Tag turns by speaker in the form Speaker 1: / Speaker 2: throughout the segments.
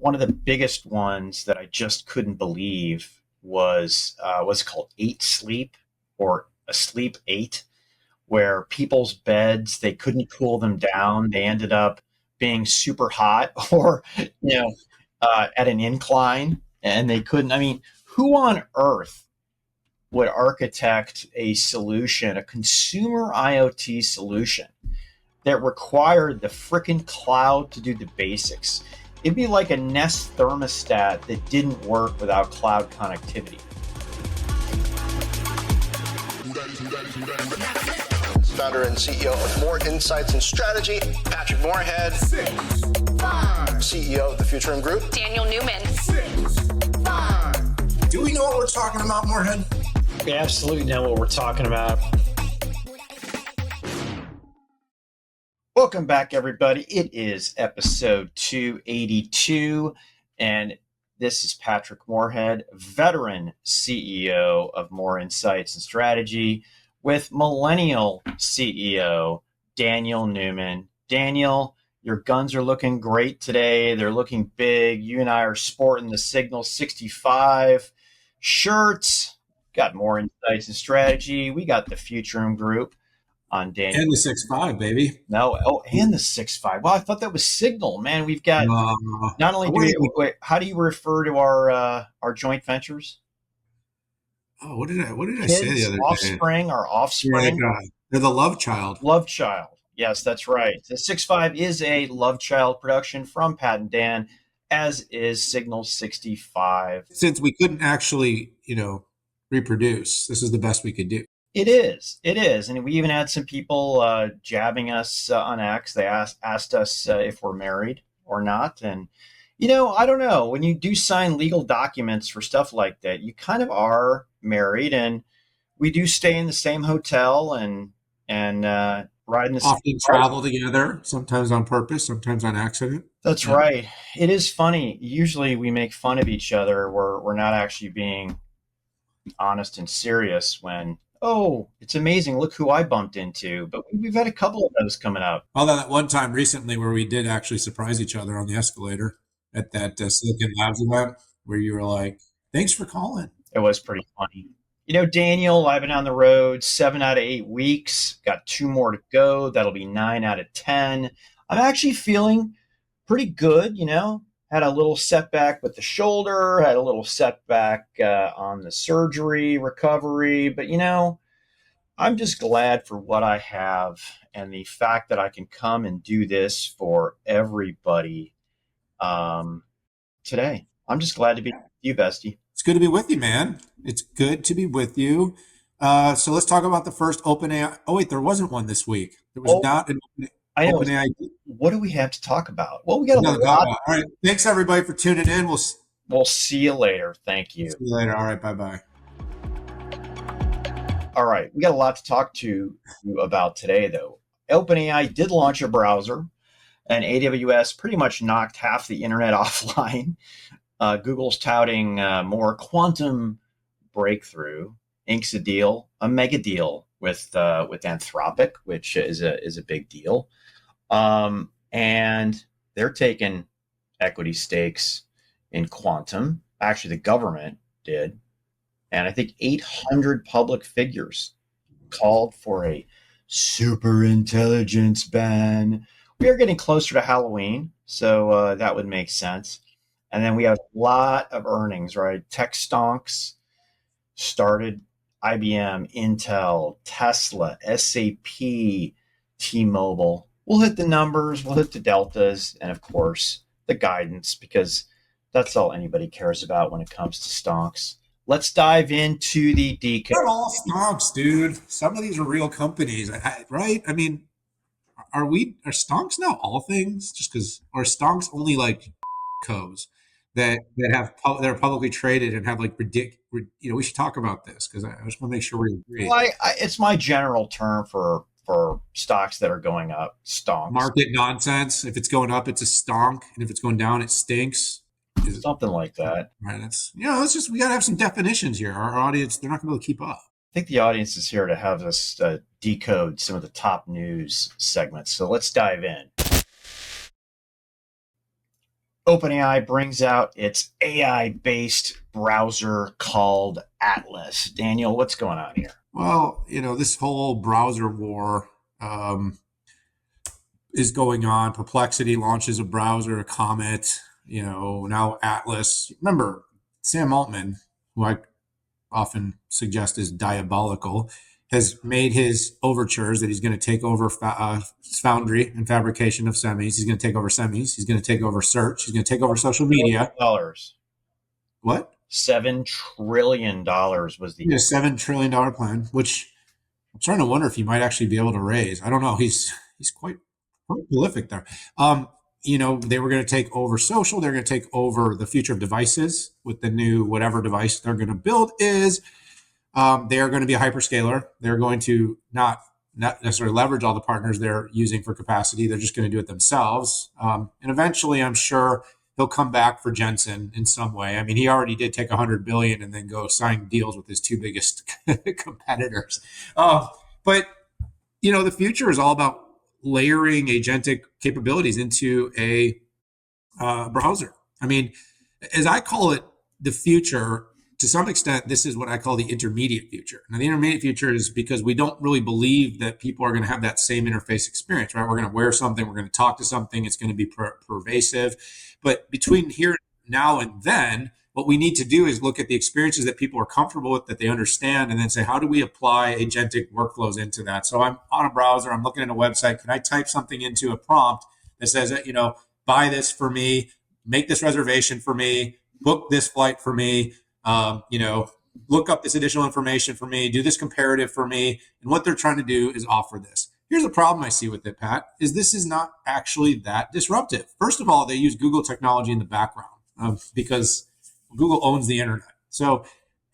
Speaker 1: one of the biggest ones that I just couldn't believe was what's called 8 Sleep or Asleep 8, where people's beds, they couldn't cool them down. They ended up being super hot or, at an incline, and they couldn't. I mean, who on earth would architect a solution, a consumer IoT solution that required the frickin' cloud to do the basics? It'd be like a Nest thermostat that didn't work without cloud connectivity.
Speaker 2: Founder and CEO of More Insights and Strategy, Patrick Moorhead.
Speaker 3: 6, 5.
Speaker 2: CEO of the Futurum Group,
Speaker 4: Daniel Newman.
Speaker 3: 6, 5.
Speaker 5: Do we know what we're talking about, Moorhead?
Speaker 6: We absolutely know what we're talking about.
Speaker 1: Welcome back, everybody. It is episode 282, and this is Patrick Moorhead, veteran CEO of More Insights and Strategy, with millennial CEO Daniel Newman. Daniel, your guns are looking great today. They're looking big. You and I are sporting the Signal 65 shirts. Got More Insights and Strategy. We got the Futurum Group on Daniel.
Speaker 5: And the 6.5, baby.
Speaker 1: No, and the 6.5. Well, I thought that was Signal, man. We've got not only do we, wait, how do you refer to our joint ventures?
Speaker 5: Oh, what did I
Speaker 1: Kids,
Speaker 5: say the other
Speaker 1: offspring,
Speaker 5: day?
Speaker 1: Our offspring.
Speaker 5: They're the love child.
Speaker 1: Love child. Yes, that's right. The 6.5 is a love child production from Pat and Dan, as is Signal 65.
Speaker 5: Since we couldn't actually, reproduce, this is the best we could do.
Speaker 1: It is. And we even had some people jabbing us on X. They asked us if we're married or not. And, I don't know. When you do sign legal documents for stuff like that, you kind of are married. And we do stay in the same hotel and ride in the
Speaker 5: Often
Speaker 1: same
Speaker 5: travel together, sometimes on purpose, sometimes on accident.
Speaker 1: That's right. It is funny. Usually we make fun of each other. We're not actually being honest and serious when, oh, it's amazing. Look who I bumped into. But we've had a couple of those coming up.
Speaker 5: Although that one time recently where we did actually surprise each other on the escalator at that Silicon Labs event where you were like, thanks for calling.
Speaker 1: It was pretty funny. Daniel, I've been on the road 7 out of 8 weeks. Got 2 more to go. That'll be 9 out of 10. I'm actually feeling pretty good, Had a little setback with the shoulder, had a little setback on the surgery recovery. But, I'm just glad for what I have and the fact that I can come and do this for everybody today. I'm just glad to be with you, bestie.
Speaker 5: It's good to be with you, man. It's good to be with you. So let's talk about the first OpenAI. Oh, wait, there wasn't one this week. There was not an OpenAI.
Speaker 1: What do we have to talk about? Well, we got a lot.
Speaker 5: All right. Thanks, everybody, for tuning in.
Speaker 1: We'll see you later. Thank you.
Speaker 5: See you later. All right. Bye-bye.
Speaker 1: All right. We got a lot to talk to you about today, though. OpenAI did launch a browser, and AWS pretty much knocked half the internet offline. Google's touting more quantum breakthrough, inks a mega deal with Anthropic, which is a big deal. And they're taking equity stakes in quantum. Actually, the government did. And I think 800 public figures called for a superintelligence ban. We are getting closer to Halloween, so that would make sense. And then we have a lot of earnings, right? Tech stonks started: IBM, Intel, Tesla, SAP, T-Mobile. We'll hit the numbers, we'll hit the deltas, and of course, the guidance, because that's all anybody cares about when it comes to stonks. Let's dive into the Decode.
Speaker 5: They're all stonks, dude. Some of these are real companies, right? I mean, are stonks now all things? Just because, or stonks only like codes that are publicly traded and have like we should talk about this because I just want to make sure we agree.
Speaker 1: Well, it's my general term for stocks that are going up. Stonks.
Speaker 5: Market nonsense. If it's going up, it's a stonk, and if it's going down, it stinks.
Speaker 1: Something like that.
Speaker 5: Right. It's just, we got to have some definitions here. Our audience, they're not going to be able to keep up.
Speaker 1: I think the audience is here to have us decode some of the top news segments. So let's dive in. OpenAI brings out its AI-based browser called Atlas. Daniel, what's going on here?
Speaker 5: Well, this whole browser war um, is going on. Perplexity launches a browser, Comet. Now Atlas. Remember, Sam Altman, who I often suggest is diabolical, has made his overtures that he's going to take over foundry and fabrication of semis. He's going to take over semis. He's going to take over search. He's going to take over social media.
Speaker 1: Dollars.
Speaker 5: What?
Speaker 1: $7 trillion was the
Speaker 5: $7 trillion plan, which I'm starting to wonder if he might actually be able to raise. I don't know. He's quite prolific there. They were going to take over social. They're going to take over the future of devices with the new whatever device they're going to build is. They are going to be a hyperscaler. They're going to not necessarily leverage all the partners they're using for capacity. They're just going to do it themselves. And eventually, I'm sure he'll come back for Jensen in some way. I mean, he already did take $100 billion and then go sign deals with his two biggest competitors. But the future is all about layering agentic capabilities into a browser. I mean, as I call it, the future, to some extent, this is what I call the intermediate future. Now, the intermediate future is because we don't really believe that people are going to have that same interface experience, right? We're going to wear something, we're going to talk to something, it's going to be pervasive. But between here, now, and then, what we need to do is look at the experiences that people are comfortable with, that they understand, and then say, how do we apply agentic workflows into that? So I'm on a browser, I'm looking at a website. Can I type something into a prompt that says, buy this for me, make this reservation for me, book this flight for me, look up this additional information for me, do this comparative for me. And what they're trying to do is offer this. Here's the problem I see with it, Pat, is this is not actually that disruptive. First of all, they use Google technology in the background because Google owns the internet. So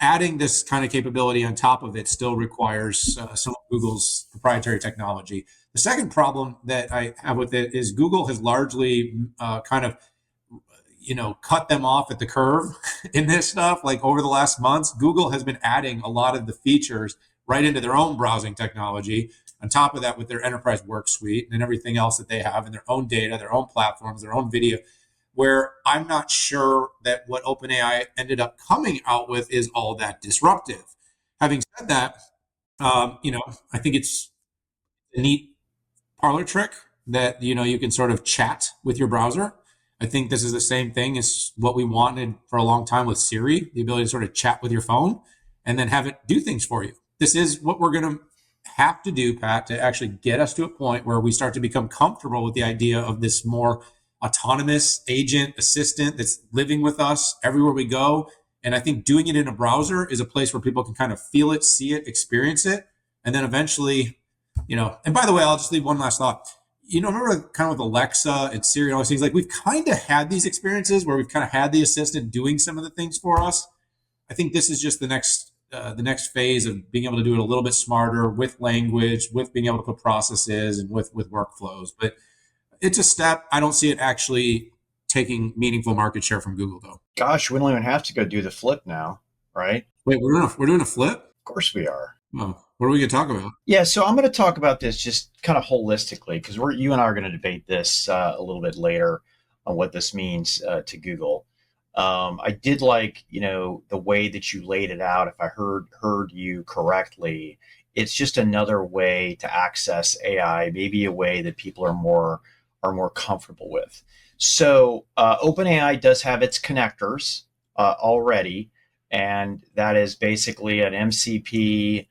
Speaker 5: adding this kind of capability on top of it still requires some of Google's proprietary technology. The second problem that I have with it is Google has largely cut them off at the curve in this stuff. Like over the last months, Google has been adding a lot of the features right into their own browsing technology. On top of that, with their enterprise work suite and everything else that they have and their own data, their own platforms, their own video, where I'm not sure that what OpenAI ended up coming out with is all that disruptive. Having said that, I think it's a neat parlor trick that, you can sort of chat with your browser. I think this is the same thing as what we wanted for a long time with Siri, the ability to sort of chat with your phone and then have it do things for you. This is what we're going to have to do, Pat, to actually get us to a point where we start to become comfortable with the idea of this more autonomous agent assistant that's living with us everywhere we go. And I think doing it in a browser is a place where people can kind of feel it, see it, experience it. And then eventually, and by the way, I'll just leave one last thought. Remember kind of with Alexa and Siri and all these things, like we've kind of had these experiences where we've kind of had the assistant doing some of the things for us. I think this is just the next phase of being able to do it a little bit smarter with language, with being able to put processes and with workflows. But it's a step. I don't see it actually taking meaningful market share from Google, though.
Speaker 1: Gosh, we don't even have to go do the flip now, right?
Speaker 5: Wait, we're doing a flip?
Speaker 1: Of course we are.
Speaker 5: Oh, what are we going to talk about?
Speaker 1: Yeah, so I'm going to talk about this just kind of holistically because you and I are going to debate this a little bit later on what this means to Google. I did like, the way that you laid it out. If I heard you correctly, it's just another way to access AI, maybe a way that people are more comfortable with. So OpenAI does have its connectors already, and that is basically an MCP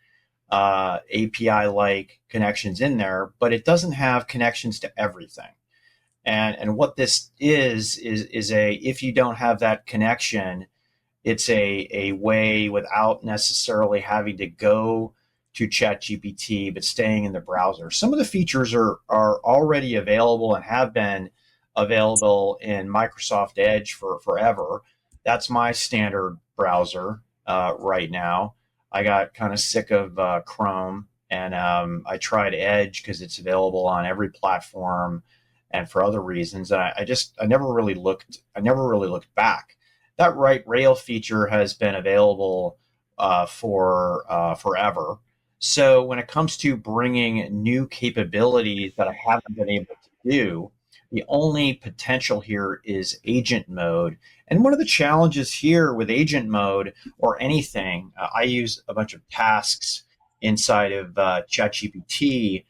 Speaker 1: API-like connections in there, but it doesn't have connections to everything. And what this is if you don't have that connection, it's a way without necessarily having to go to ChatGPT, but staying in the browser. Some of the features are already available and have been available in Microsoft Edge for forever. That's my standard browser right now. I got kind of sick of Chrome, and I tried Edge because it's available on every platform, and for other reasons. And I never really looked back. That right rail feature has been available for forever. So when it comes to bringing new capabilities that I haven't been able to do, The only potential here is agent mode. And one of the challenges here with agent mode or anything, I use a bunch of tasks inside of ChatGPT.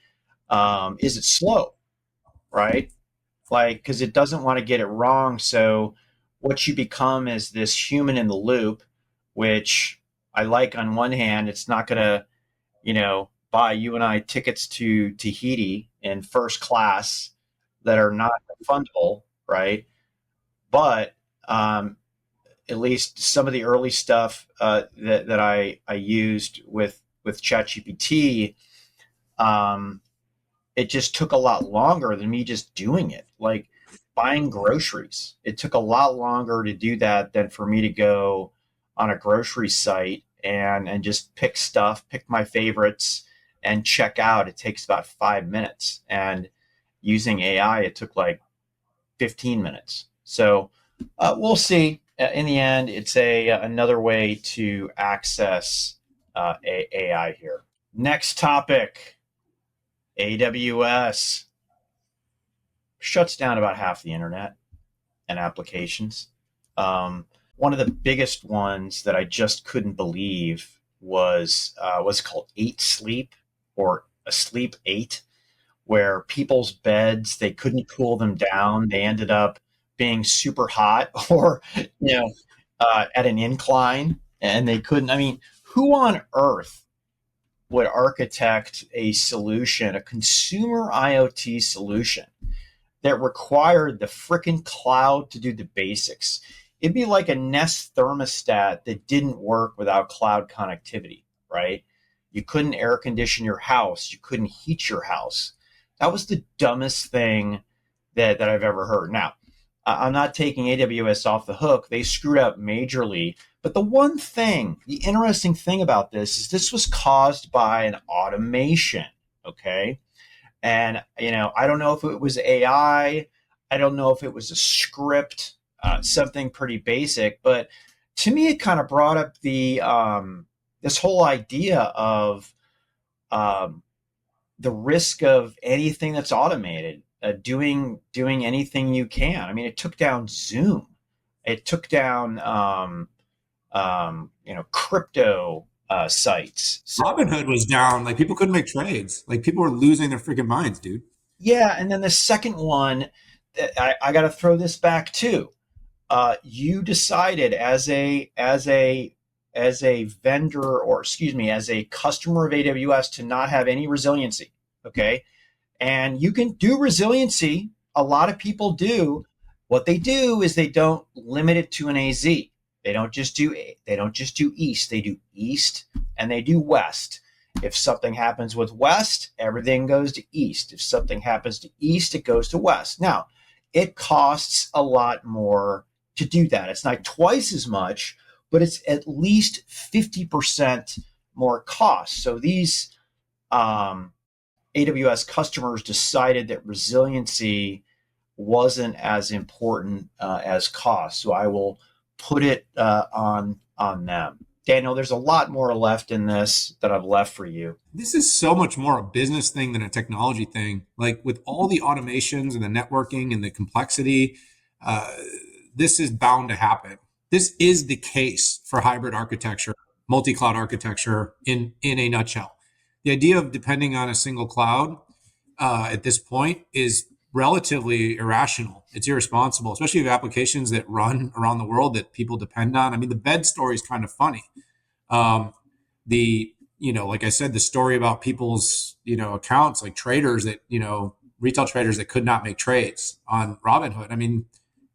Speaker 1: Is it slow, right? Like, because it doesn't want to get it wrong. So what you become is this human in the loop, which I like on one hand. It's not going to, buy you and I tickets to Tahiti in first class that are not refundable, right? But at least some of the early stuff that I used with ChatGPT, um, it just took a lot longer than me just doing it. Like buying groceries, it took a lot longer to do that than for me to go on a grocery site and just pick my favorites and check out. It takes about 5 minutes. And using AI, it took like 15 minutes. So we'll see. In the end, it's another way to access AI here. Next topic, AWS shuts down about half the internet and applications. One of the biggest ones that I just couldn't believe was what's called 8 sleep or a sleep 8, where people's beds, they couldn't cool them down. They ended up being super hot or, at an incline, and they couldn't. I mean, who on earth would architect a solution, a consumer IoT solution that required the freaking cloud to do the basics? It'd be like a Nest thermostat that didn't work without cloud connectivity, right? You couldn't air condition your house. You couldn't heat your house. That was the dumbest thing that I've ever heard. Now, I'm not taking AWS off the hook. They screwed up majorly. But the interesting thing about this is this was caused by an automation, okay? And, I don't know if it was AI. I don't know if it was a script, something pretty basic. But to me, it kind of brought up this whole idea of the risk of anything that's automated, doing anything you can. I mean, it took down Zoom. It took down, crypto sites. So,
Speaker 5: Robinhood was down. Like people couldn't make trades. Like people were losing their freaking minds, dude.
Speaker 1: yeah, and then the second one, I got to throw this back too. You decided as a vendor, or excuse me, as a customer of AWS, to not have any resiliency. Okay. And you can do resiliency. A lot of people do. What they do is they don't limit it to an AZ. They don't just do east. They do east and they do west. If something happens with west, everything goes to east. If something happens to east, it goes to west. Now, it costs a lot more to do that. It's not twice as much, but it's at least 50% more cost. So these AWS customers decided that resiliency wasn't as important as cost. So I will put it on them. Daniel, there's a lot more left in this that I've left for you.
Speaker 5: This is so much more a business thing than a technology thing. Like with all the automations and the networking and the complexity, this is bound to happen. This is the case for hybrid architecture, multi-cloud architecture in a nutshell. The idea of depending on a single cloud at this point is relatively irrational. It's irresponsible, especially if you have applications that run around the world that people depend on. I mean, the bed story is kind of funny. Like I said, the story about people's, accounts, like traders that, retail traders that could not make trades on Robinhood. I mean,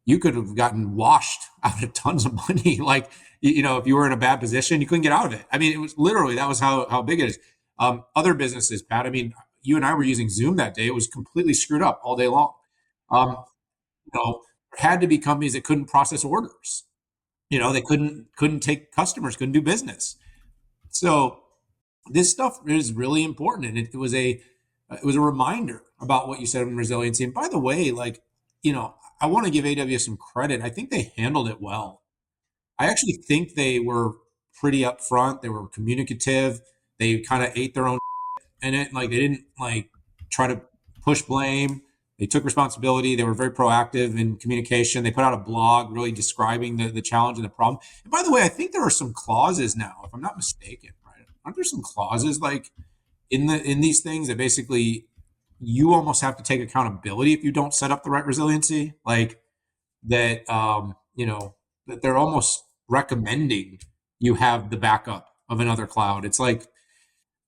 Speaker 5: you could have gotten washed out of tons of money. Like, if you were in a bad position, you couldn't get out of it. I mean, it was literally, that was how big it is. Other businesses, Pat, I mean, you and I were using Zoom that day. It was completely screwed up all day long. Um, there had to be companies that couldn't process orders. They couldn't take customers, couldn't do business. So this stuff is really important. And it was a reminder about what you said in resiliency. And by the way, I want to give AWS some credit. I think they handled it well. I actually think they were pretty upfront. They were communicative. They kind of ate their own in it. Like they didn't try to push blame. They took responsibility. They were very proactive in communication. They put out a blog really describing the challenge and the problem. And by the way, I think there are some clauses now, if I'm not mistaken, right? Aren't there some clauses like in these things that basically you almost have to take accountability if you don't set up the right resiliency? Like that, that they're almost recommending you have the backup of another cloud. It's like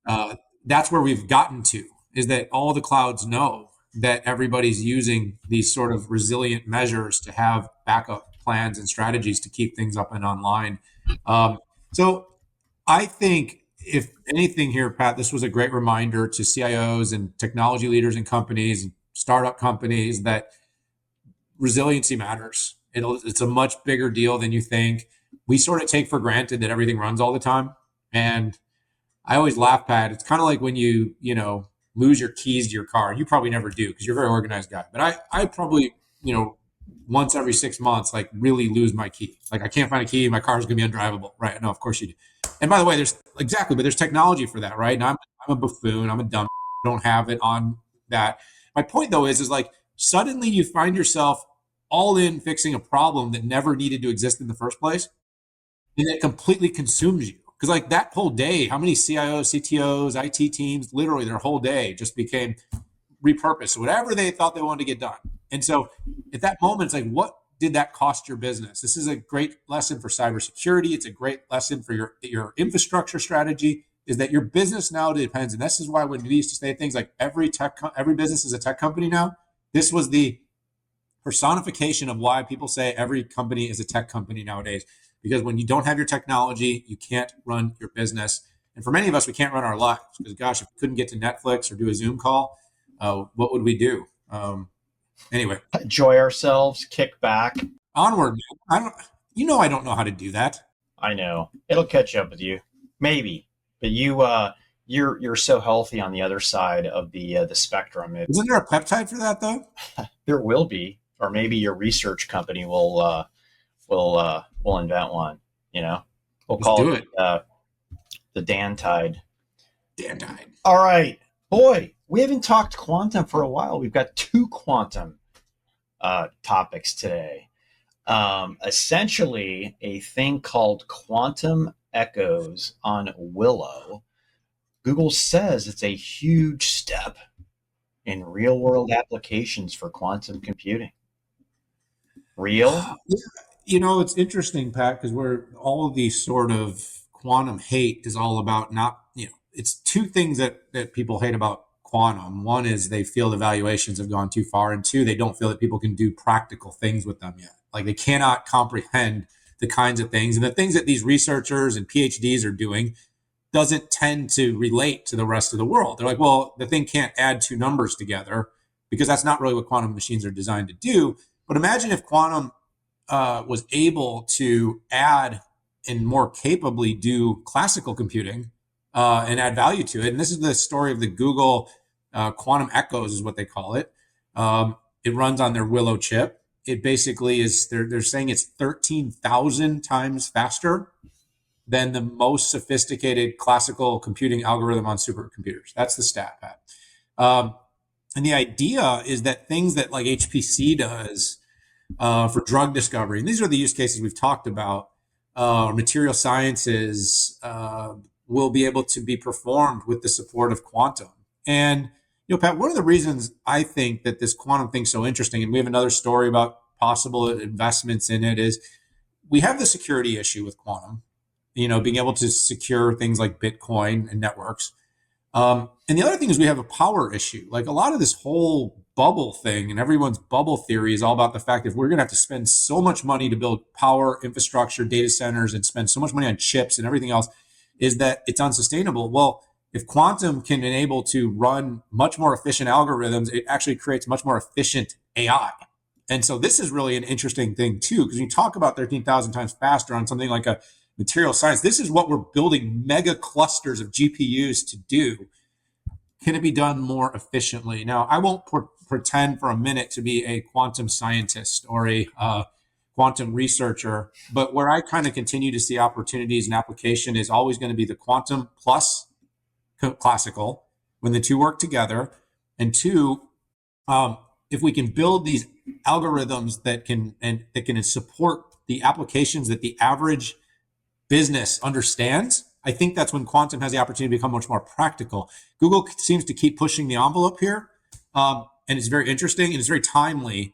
Speaker 5: uh, that's where we've gotten to, is that all the clouds know that everybody's using these sort of resilient measures to have backup plans and strategies to keep things up and online. So I think, if anything here, Pat, this was a great reminder to CIOs and technology leaders in companies and startup companies that resiliency matters. It's a much bigger deal than you think. We sort of take for granted that everything runs all the time. And I always laugh, Pat. It's kind of like when you lose your keys to your car. You probably never do because you're a very organized guy. But I probably, once every 6 months, like really lose my key. Like I can't find a key. My car's going to be undrivable. Right. No, of course you do. And by the way, but there's technology for that, right? And I'm a buffoon. I'm a dumb. I don't have it on that. My point though is like suddenly you find yourself all in fixing a problem that never needed to exist in the first place. And it completely consumes you. Because like that whole day, how many CIOs, CTOs, IT teams, literally their whole day just became repurposed. So whatever they thought they wanted to get done. And so at that moment, it's like, what did that cost your business? This is a great lesson for cybersecurity. It's a great lesson for your infrastructure strategy, is that your business now depends. And this is why when we used to say things like every business is a tech company now, this was the personification of why people say every company is a tech company nowadays. Because when you don't have your technology, you can't run your business. And for many of us, we can't run our lives. Because gosh, if we couldn't get to Netflix or do a Zoom call, what would we do? Anyway,
Speaker 1: enjoy ourselves, kick back,
Speaker 5: onward. I don't know how to do that.
Speaker 1: I know it'll catch up with you, maybe. But you're so healthy on the other side of the spectrum.
Speaker 5: Isn't there a peptide for that though?
Speaker 1: There will be, or maybe your research company will invent one. We'll call it the Dan Tide.
Speaker 5: Dan Tide.
Speaker 1: All right, boy. We haven't talked quantum for a while. We've got 2 quantum topics today. Essentially, a thing called quantum echoes on Willow. Google says it's a huge step in real-world applications for quantum computing. Real?
Speaker 5: It's interesting, Pat, because all of these sort of quantum hate is all about it's 2 things that people hate about quantum. One is they feel the valuations have gone too far, and 2, they don't feel that people can do practical things with them yet. Like they cannot comprehend the kinds of things, and the things that these researchers and PhDs are doing doesn't tend to relate to the rest of the world. They're like, well, the thing can't add 2 numbers together because that's not really what quantum machines are designed to do. But imagine if quantum was able to add and more capably do classical computing and add value to it. And this is the story of the Google quantum echoes is what they call it. It runs on their Willow chip. It basically is, they're saying it's 13,000 times faster than the most sophisticated classical computing algorithm on supercomputers. That's the stat, Pat. And the idea is that things that like HPC does for drug discovery, and these are the use cases we've talked about, material sciences will be able to be performed with the support of quantum. And, Pat, one of the reasons I think that this quantum thing's so interesting, and we have another story about possible investments in it, is we have the security issue with quantum, being able to secure things like Bitcoin and networks. And the other thing is we have a power issue. Like a lot of this whole bubble thing and everyone's bubble theory is all about the fact that we're going to have to spend so much money to build power infrastructure, data centers, and spend so much money on chips and everything else, is that it's unsustainable. Well, if quantum can enable to run much more efficient algorithms, it actually creates much more efficient AI. And so this is really an interesting thing too, because you talk about 13,000 times faster on something like a material science. This is what we're building mega clusters of GPUs to do. Can it be done more efficiently? Now, I won't pretend for a minute to be a quantum scientist or a quantum researcher, but where I kind of continue to see opportunities and application is always going to be the quantum plus classical when the 2 work together. And 2, if we can build these algorithms that can support the applications that the average business understands, I think that's when quantum has the opportunity to become much more practical. Google seems to keep pushing the envelope here, and it's very interesting and it's very timely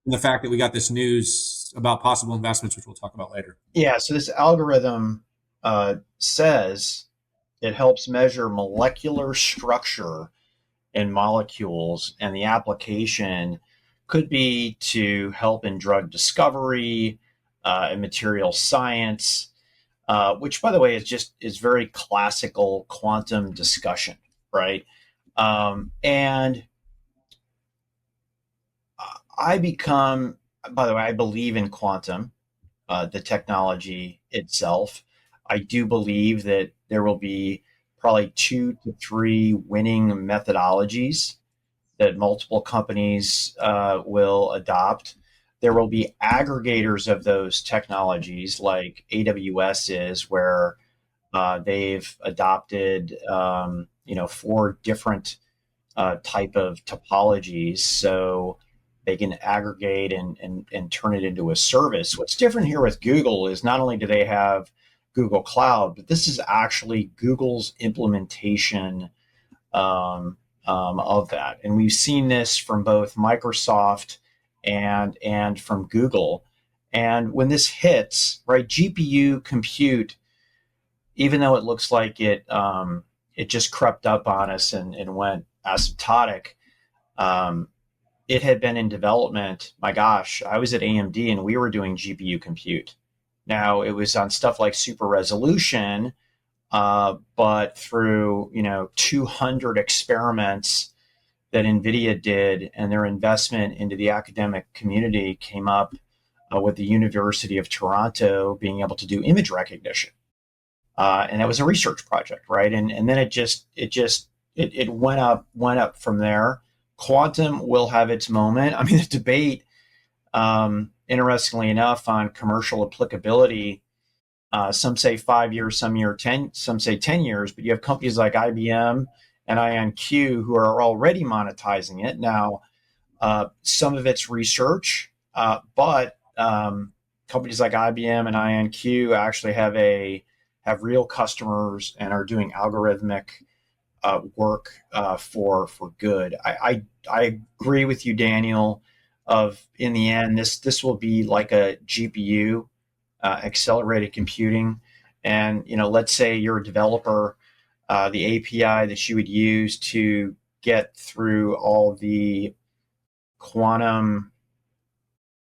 Speaker 5: in the fact that we got this news about possible investments, which we'll talk about later.
Speaker 1: Yeah, so this algorithm says it helps measure molecular structure in molecules, and the application could be to help in drug discovery, in material science, which, by the way, is very classical quantum discussion, right? And by the way, I believe in quantum, the technology itself. I do believe that there will be probably 2 to 3 winning methodologies that multiple companies will adopt. There will be aggregators of those technologies like AWS is, where they've adopted 4 different type of topologies, so they can aggregate and turn it into a service. What's different here with Google is not only do they have Google Cloud, but this is actually Google's implementation of that. And we've seen this from both Microsoft and from Google. And when this hits, right, GPU compute, even though it looks like it just crept up on us and went asymptotic, it had been in development. My gosh, I was at AMD and we were doing GPU compute. Now it was on stuff like super resolution, but through 200 experiments that NVIDIA did, and their investment into the academic community came up with the University of Toronto being able to do image recognition, and that was a research project, right? And then it went up from there. Quantum will have its moment. I mean, the debate, interestingly enough, on commercial applicability. Some say 5 years, some say 10 years, but you have companies like IBM and IonQ who are already monetizing it. Now, some of it's research, but companies like IBM and IonQ actually have real customers and are doing algorithmic work for good. I agree with you, Daniel. In the end, this will be like a GPU, accelerated computing, and let's say you're a developer, the API that you would use to get through all the quantum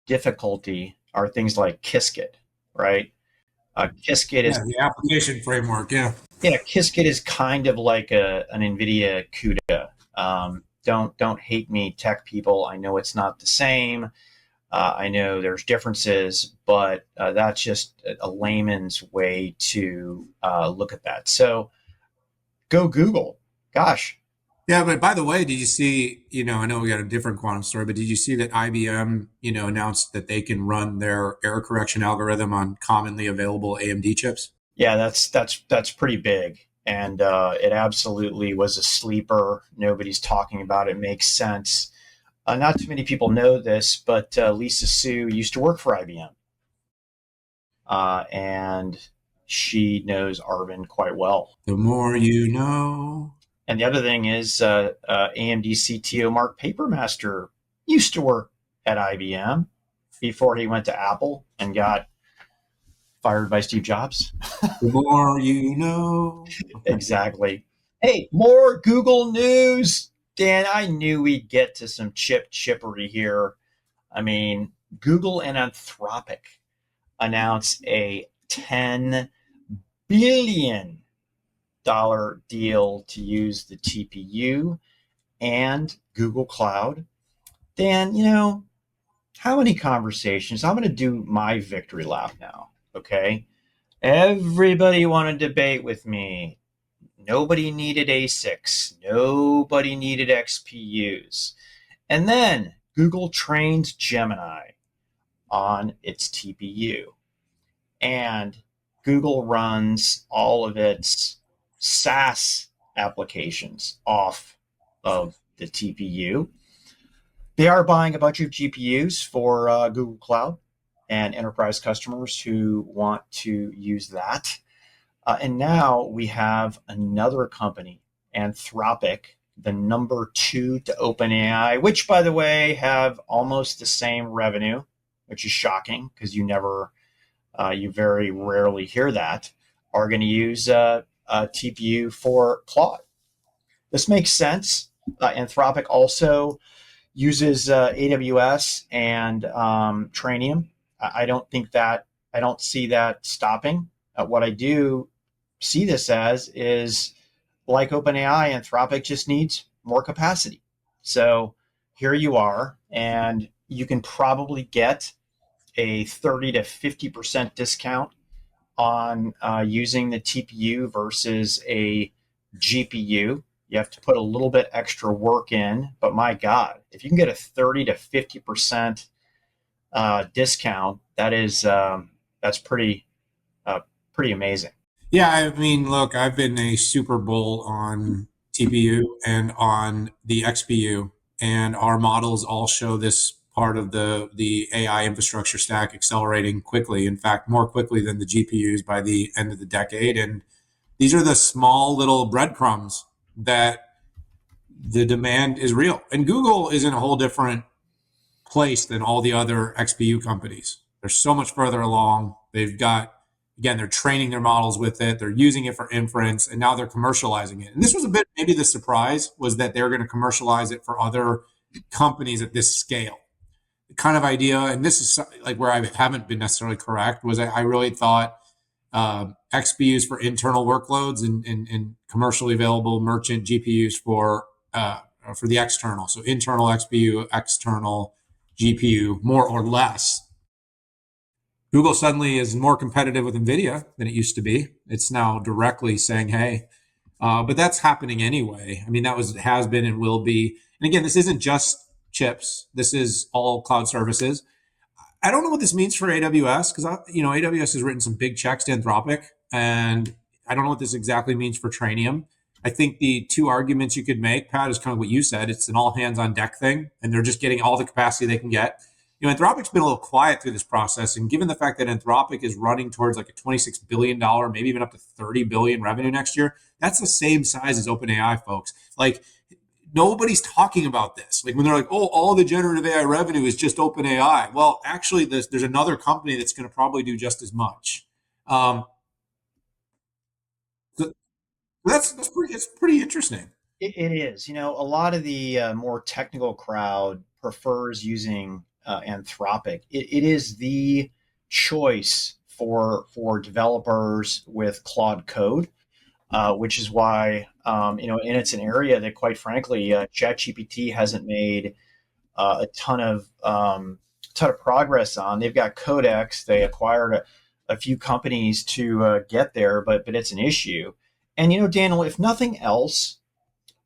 Speaker 1: difficulty are things like Qiskit, right? Qiskit is
Speaker 5: the application framework. Yeah.
Speaker 1: Qiskit is kind of like an NVIDIA CUDA. Don't hate me, tech people. I know it's not the same. I know there's differences, but that's just a layman's way to look at that. So go Google. Gosh.
Speaker 5: Yeah, but by the way, did you see, I know we got a different quantum story, but did you see that IBM, announced that they can run their error correction algorithm on commonly available AMD chips?
Speaker 1: Yeah, that's pretty big. And it absolutely was a sleeper. Nobody's talking about it. Makes sense. Not too many people know this, but Lisa Su used to work for IBM. And she knows Arvind quite well.
Speaker 5: The more you know.
Speaker 1: And the other thing is AMD CTO Mark Papermaster used to work at IBM before he went to Apple and got fired by Steve Jobs.
Speaker 5: The more you know.
Speaker 1: Exactly. Hey, more Google news. Dan, I knew we'd get to some chippery here. I mean, Google and Anthropic announced a $10 billion deal to use the TPU and Google Cloud. Dan, how many conversations? I'm going to do my victory lap now, okay? Everybody wanted to debate with me. Nobody needed ASICs. Nobody needed XPUs. And then Google trained Gemini on its TPU. And Google runs all of its SaaS applications off of the TPU. They are buying a bunch of GPUs for Google Cloud and enterprise customers who want to use that. And now we have another company, Anthropic, the number two to OpenAI, which, by the way, have almost the same revenue, which is shocking because you very rarely hear that, are going to use a TPU for Claude. This makes sense. Anthropic also uses AWS and Trainium. I don't see that stopping. What I do see this as is like OpenAI, Anthropic just needs more capacity. So here you are, and you can probably get a 30 to 50% discount on using the TPU versus a GPU. You have to put a little bit extra work in, but my God, if you can get a 30 to 50% discount, that's pretty amazing.
Speaker 5: Yeah, I mean, look, I've been a super bull on TPU and on the XPU, and our models all show this part of the AI infrastructure stack accelerating quickly. In fact, more quickly than the GPUs by the end of the decade. And these are the small little breadcrumbs that the demand is real. And Google is in a whole different place than all the other XPU companies. They're so much further along. They've got, again, they're training their models with it. They're using it for inference, and now they're commercializing it. And this was a bit, maybe the surprise was that they're going to commercialize it for other companies at this scale. The kind of idea, and this is like where I haven't been necessarily correct, was I really thought XPUs for internal workloads and commercially available merchant GPUs for the external. So internal XPU, external GPU, more or less. Google suddenly is more competitive with NVIDIA than it used to be. It's now directly saying, hey, but that's happening anyway. I mean, has been and will be. And again, this isn't just chips. This is all cloud services. I don't know what this means for AWS because AWS has written some big checks to Anthropic, and I don't know what this exactly means for Trainium. I think the two arguments you could make, Pat, is kind of what you said. It's an all hands on deck thing, and they're just getting all the capacity they can get. Anthropic's been a little quiet through this process, and given the fact that Anthropic is running towards like a $26 billion, maybe even up to $30 billion revenue next year, that's the same size as OpenAI, folks. Like, nobody's talking about this. Like when they're like, oh, all the generative AI revenue is just OpenAI. Well, actually, there's another company that's going to probably do just as much. So it's pretty interesting.
Speaker 1: It is. A lot of the more technical crowd prefers using Anthropic. It is the choice for developers with Claude Code, which is why and it's an area that, quite frankly, ChatGPT hasn't made a ton of progress on. They've got Codex. They acquired a few companies to get there, but it's an issue. And Daniel, if nothing else,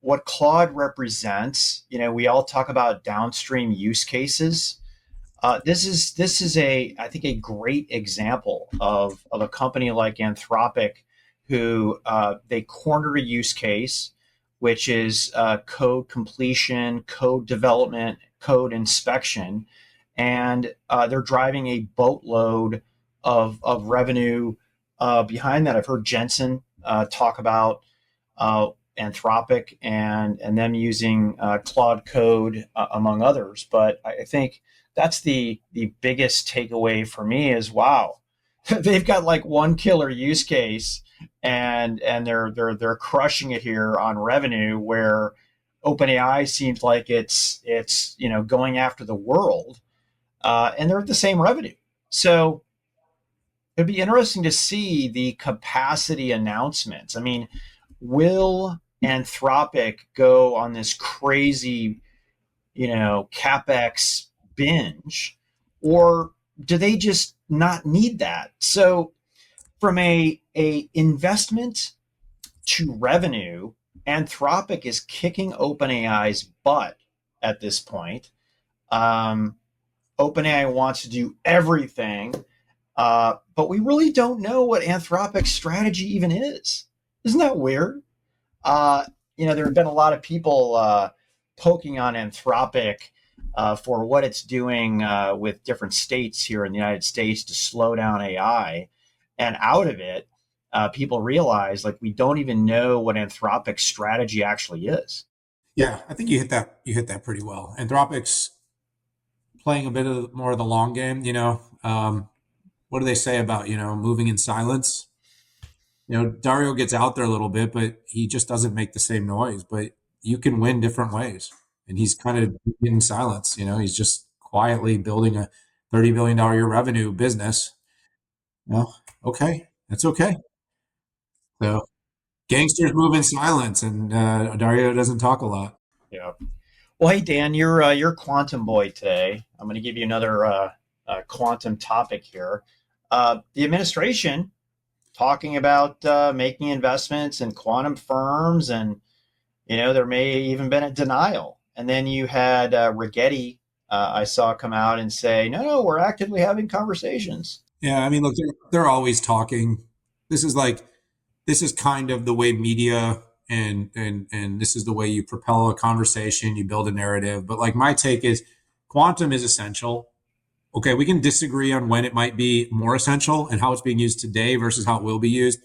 Speaker 1: what Claude represents, we all talk about downstream use cases. This is I think a great example of a company like Anthropic who they cornered a use case, which is code completion, code development, code inspection, and they're driving a boatload of revenue behind that. I've heard Jensen talk about Anthropic and them using Claude Code among others. But I think that's the biggest takeaway for me is, wow, they've got like one killer use case and they're crushing it here on revenue, where OpenAI seems like it's going after the world, and they're at the same revenue. So it'd be interesting to see the capacity announcements. I mean, will Anthropic go on this crazy, CapEx binge, or do they just not need that? So from a investment to revenue, Anthropic is kicking OpenAI's butt at this point. OpenAI wants to do everything, but we really don't know what Anthropic's strategy even is. Isn't that weird? There have been a lot of people poking on Anthropic for what it's doing with different states here in the United States to slow down AI. And out of it, people realize like we don't even know what Anthropic's strategy actually is.
Speaker 5: Yeah, I think you hit that. You hit that pretty well. Anthropic's playing a bit of more of the long game. What do they say about moving in silence? Dario gets out there a little bit, but he just doesn't make the same noise. But you can win different ways, and he's kind of in silence. He's just quietly building a $30 billion a year revenue business. Well, okay, that's okay. So gangsters move in silence, and Dario doesn't talk a lot.
Speaker 1: Yeah. Well, hey Dan, you're quantum boy today. I'm going to give you another quantum topic here. The administration talking about making investments in quantum firms, and there may even been a denial. And then you had Rigetti, I saw come out and say, no, we're actively having conversations.
Speaker 5: Yeah, I mean, look, they're always talking. This is kind of the way media and this is the way you propel a conversation, you build a narrative. But like my take is quantum is essential. Okay, we can disagree on when it might be more essential and how it's being used today versus how it will be used.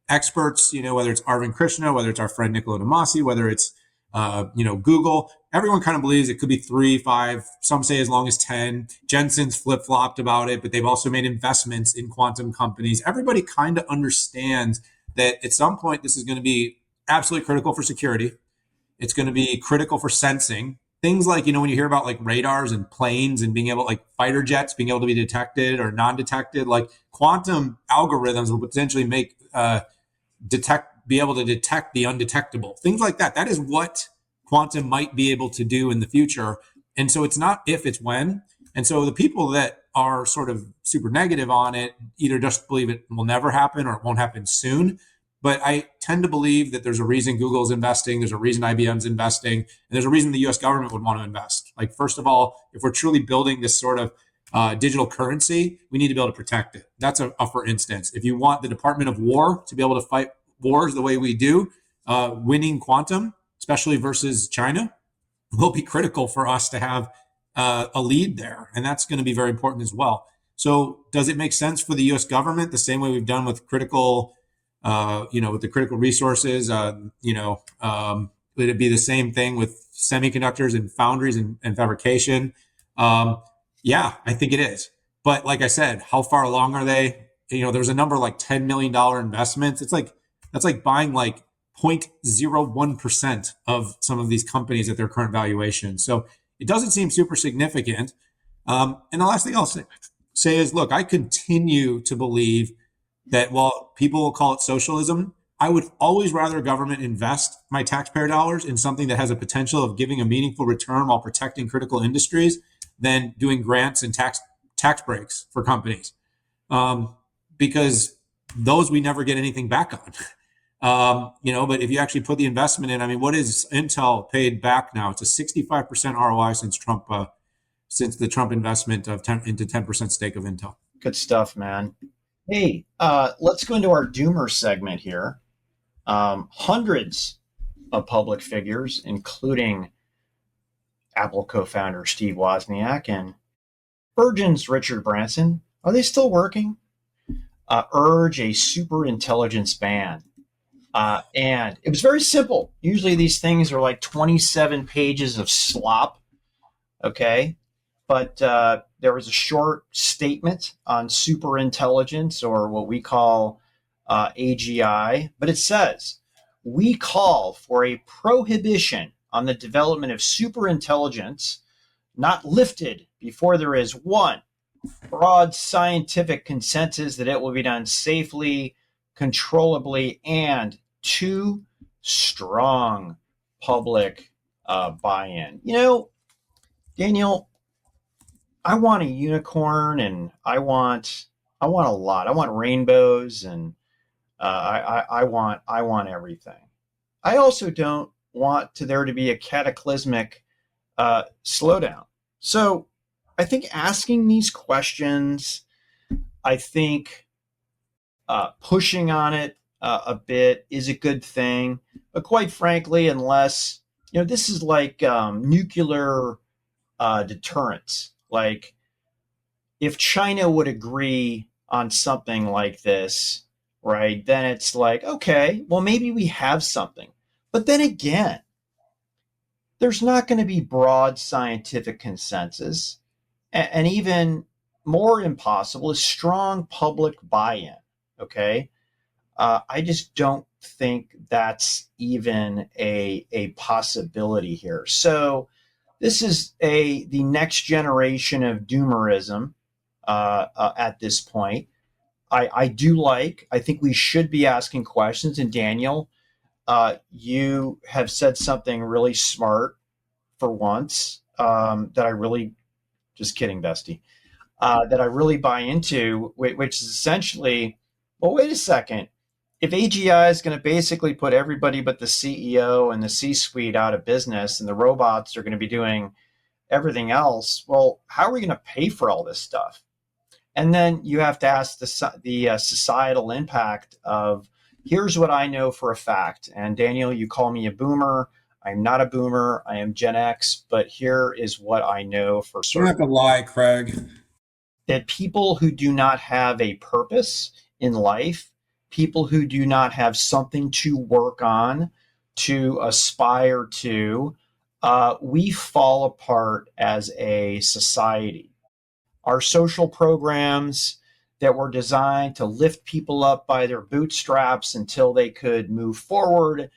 Speaker 5: Experts, whether it's Arvind Krishna, whether it's our friend Niccolo De Masi, whether it's Google, everyone kind of believes it could be 3, 5, some say as long as 10. Jensen's flip-flopped about it, but they've also made investments in quantum companies. Everybody kind of understands that at some point this is going to be absolutely critical for security. It's going to be critical for sensing. Things like, when you hear about like radars and planes and being able, like fighter jets being able to be detected or non-detected, like quantum algorithms will potentially be able to detect the undetectable. Things like that. That is what quantum might be able to do in the future. And so it's not if, it's when. And so the people that are sort of super negative on it either just believe it will never happen or it won't happen soon. But I tend to believe that there's a reason Google's investing, there's a reason IBM's investing, and there's a reason the US government would want to invest. Like, first of all, if we're truly building this sort of digital currency, we need to be able to protect it. That's for instance. If you want the Department of War to be able to fight wars the way we do, winning quantum, especially versus China, will be critical for us to have a lead there. And that's going to be very important as well. So does it make sense for the US government, the same way we've done with critical with the critical resources, would it be the same thing with semiconductors and foundries and fabrication? Yeah, I think it is. But like I said, how far along are they? There's a number like $10 million investments. That's like buying like 0.01% of some of these companies at their current valuation. So it doesn't seem super significant. And the last thing I'll say is, look, I continue to believe that while people will call it socialism, I would always rather government invest my taxpayer dollars in something that has a potential of giving a meaningful return while protecting critical industries than doing grants and tax breaks for companies, because those we never get anything back on. But if you actually put the investment in, I mean, what is Intel paid back now? It's a 65% ROI since the Trump investment into 10% stake of Intel.
Speaker 1: Good stuff, man. Hey, let's go into our doomer segment here. Hundreds of public figures, including Apple co-founder Steve Wozniak and Virgin's Richard Branson, are they still working? Urge a superintelligence ban. And it was very simple. Usually these things are like 27 pages of slop, okay? But there was a short statement on superintelligence, or what we call AGI, but it says, we call for a prohibition on the development of superintelligence not lifted before there is, one, broad scientific consensus that it will be done safely, controllably, and two, strong public buy-in. Daniel, I want a unicorn, and I want a lot. I want rainbows, and I want everything. I also don't want there to be a cataclysmic slowdown. So I think asking these questions, I think pushing on it a bit is a good thing. But quite frankly, unless, this is like nuclear deterrence. Like, if China would agree on something like this, right, then it's like, okay, well, maybe we have something. But then again, there's not going to be broad scientific consensus. And even more impossible is strong public buy in. Okay. I just don't think that's even a possibility here. So this is the next generation of doomerism at this point. I think we should be asking questions. And Daniel, you have said something really smart for once, that I really, just kidding, Bestie, that I really buy into, which is essentially, well, wait a second. If AGI is going to basically put everybody but the CEO and the C-suite out of business, and the robots are going to be doing everything else, well, how are we going to pay for all this stuff? And then you have to ask the societal impact of, here's what I know for a fact. And Daniel, you call me a boomer. I'm not a boomer. I am Gen X, but here is what I know for
Speaker 5: You don't
Speaker 1: certain.
Speaker 5: have to lie, Craig.
Speaker 1: That people who do not have a purpose in life, people who do not have something to work on, to aspire to, we fall apart as a society. Our social programs that were designed to lift people up by their bootstraps until they could move forward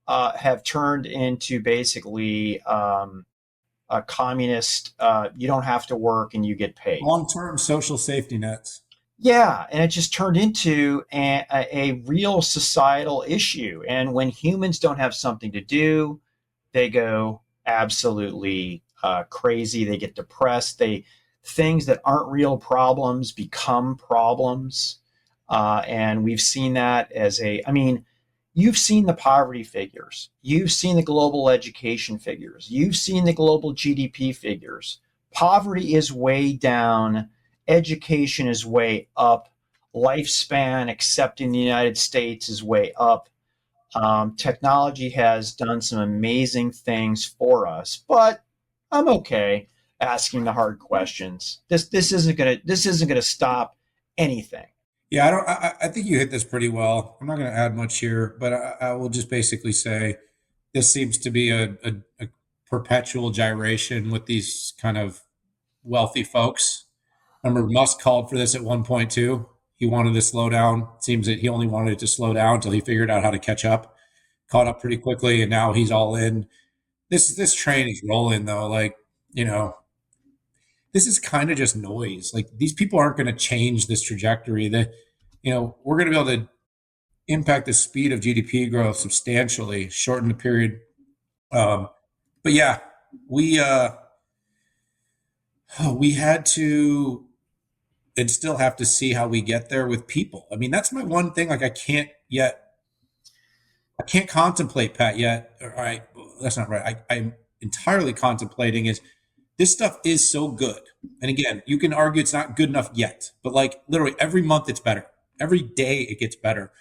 Speaker 1: have turned into basically a communist, you don't have to work and you get paid.
Speaker 5: Long-term social safety nets.
Speaker 1: Yeah, and it just turned into a real societal issue. And when humans don't have something to do, they go absolutely crazy. They get depressed. Things that aren't real problems become problems, and we've seen that I mean, you've seen the poverty figures, you've seen the global education figures, you've seen the global GDP figures. Poverty is way down, education is way up, lifespan, except in the United States, is way up. Technology has done some amazing things for us, but I'm okay asking the hard questions. This isn't gonna stop anything.
Speaker 5: Yeah, I don't. I think you hit this pretty well. I'm not going to add much here, but I will just basically say this seems to be a perpetual gyration with these kind of wealthy folks. Remember, Musk called for this at 1.2. He wanted to slow down. It seems that he only wanted it to slow down until he figured out how to catch up. Caught up pretty quickly, and now he's all in. This train is rolling though. Like, you know, this is kind of just noise. Like, these people aren't going to change this trajectory. That, you know, we're going to be able to impact the speed of GDP growth substantially, shorten the period. But yeah, we we had to and still have to see how we get there with people. I mean, that's my one thing. Like, I can't contemplate, Pat, yet. That's not right. I'm entirely contemplating is this stuff is so good. And again, you can argue it's not good enough yet, but like literally every month it's better. Every day it gets better.